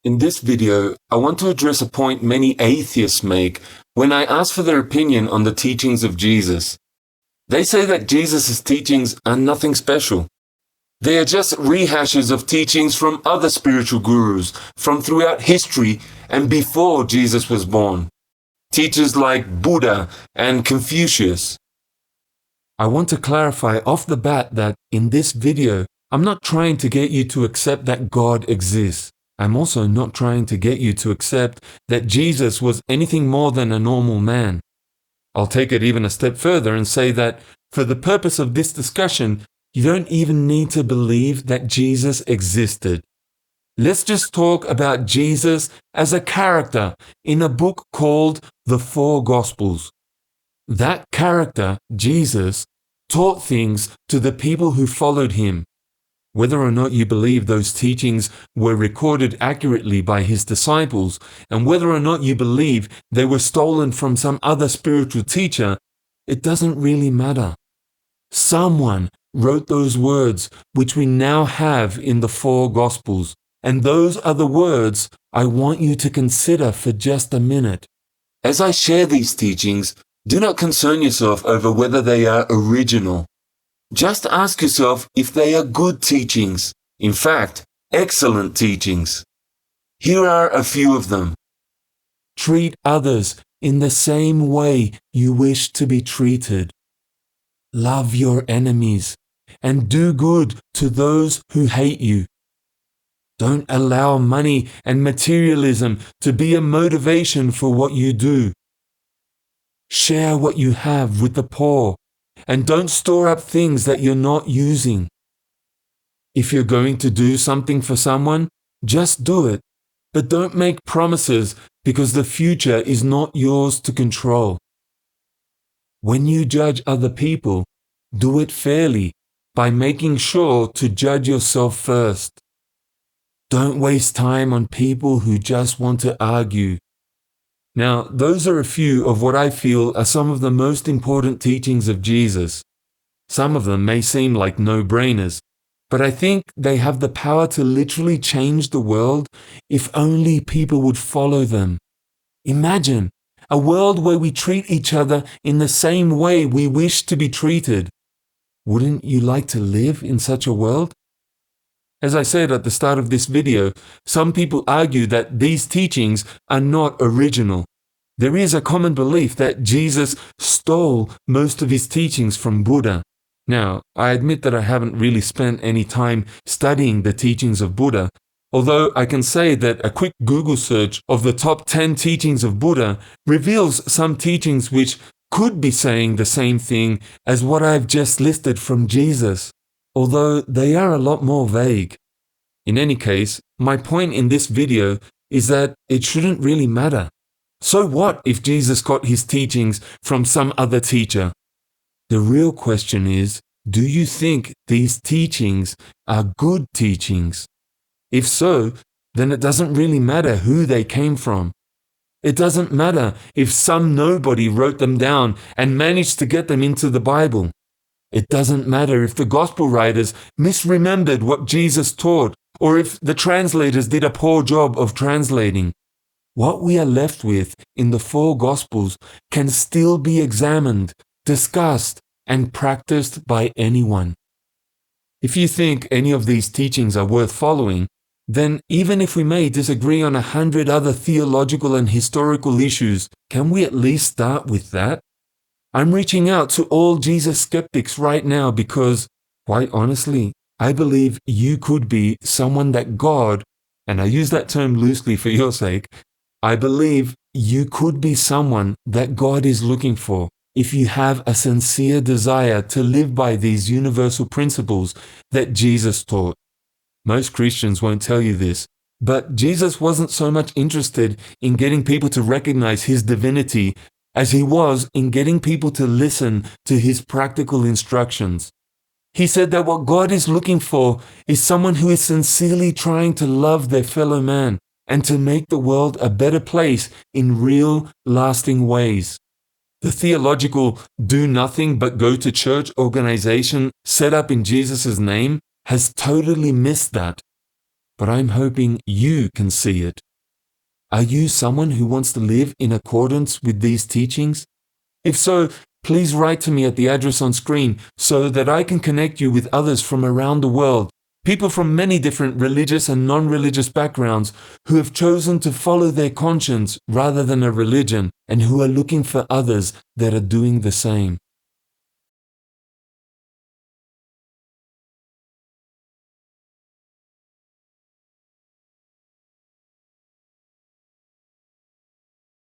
In this video, I want to address a point many atheists make when I ask for their opinion on the teachings of Jesus. They say that Jesus' teachings are nothing special. They are just rehashes of teachings from other spiritual gurus from throughout history and before Jesus was born. Teachers like Buddha and Confucius. I want to clarify off the bat that in this video, I'm not trying to get you to accept that God exists. I'm also not trying to get you to accept that Jesus was anything more than a normal man. I'll take it even a step further and say that for the purpose of this discussion, you don't even need to believe that Jesus existed. Let's just talk about Jesus as a character in a book called The Four Gospels. That character, Jesus, taught things to the people who followed him. Whether or not you believe those teachings were recorded accurately by his disciples, and whether or not you believe they were stolen from some other spiritual teacher, it doesn't really matter. Someone wrote those words which we now have in the four Gospels, and those are the words I want you to consider for just a minute. As I share these teachings, do not concern yourself over whether they are original. Just ask yourself if they are good teachings, in fact, excellent teachings. Here are a few of them. Treat others in the same way you wish to be treated. Love your enemies and do good to those who hate you. Don't allow money and materialism to be a motivation for what you do. Share what you have with the poor. And don't store up things that you're not using. If you're going to do something for someone, just do it. But don't make promises because the future is not yours to control. When you judge other people, do it fairly by making sure to judge yourself first. Don't waste time on people who just want to argue. Now, those are a few of what I feel are some of the most important teachings of Jesus. Some of them may seem like no-brainers, but I think they have the power to literally change the world if only people would follow them. Imagine a world where we treat each other in the same way we wish to be treated. Wouldn't you like to live in such a world? As I said at the start of this video, some people argue that these teachings are not original. There is a common belief that Jesus stole most of his teachings from Buddha. Now, I admit that I haven't really spent any time studying the teachings of Buddha, although I can say that a quick Google search of the top 10 teachings of Buddha reveals some teachings which could be saying the same thing as what I've just listed from Jesus, although they are a lot more vague. In any case, my point in this video is that it shouldn't really matter. So what if Jesus got his teachings from some other teacher? The real question is, do you think these teachings are good teachings? If so, then it doesn't really matter who they came from. It doesn't matter if some nobody wrote them down and managed to get them into the Bible. It doesn't matter if the gospel writers misremembered what Jesus taught, or if the translators did a poor job of translating. What we are left with in the four Gospels can still be examined, discussed, and practiced by anyone. If you think any of these teachings are worth following, then even if we may disagree on 100 other theological and historical issues, can we at least start with that? I'm reaching out to all Jesus skeptics right now because, quite honestly, I believe you could be someone that God, and I use that term loosely for your sake, I believe you could be someone that God is looking for if you have a sincere desire to live by these universal principles that Jesus taught. Most Christians won't tell you this, but Jesus wasn't so much interested in getting people to recognize his divinity as he was in getting people to listen to his practical instructions. He said that what God is looking for is someone who is sincerely trying to love their fellow man and to make the world a better place in real, lasting ways. The theological do nothing but go to church organization set up in Jesus' name has totally missed that. but I'm hoping you can see it. Are you someone who wants to live in accordance with these teachings? If so, please write to me at the address on screen so that I can connect you with others from around the world, people from many different religious and non-religious backgrounds who have chosen to follow their conscience rather than a religion and who are looking for others that are doing the same.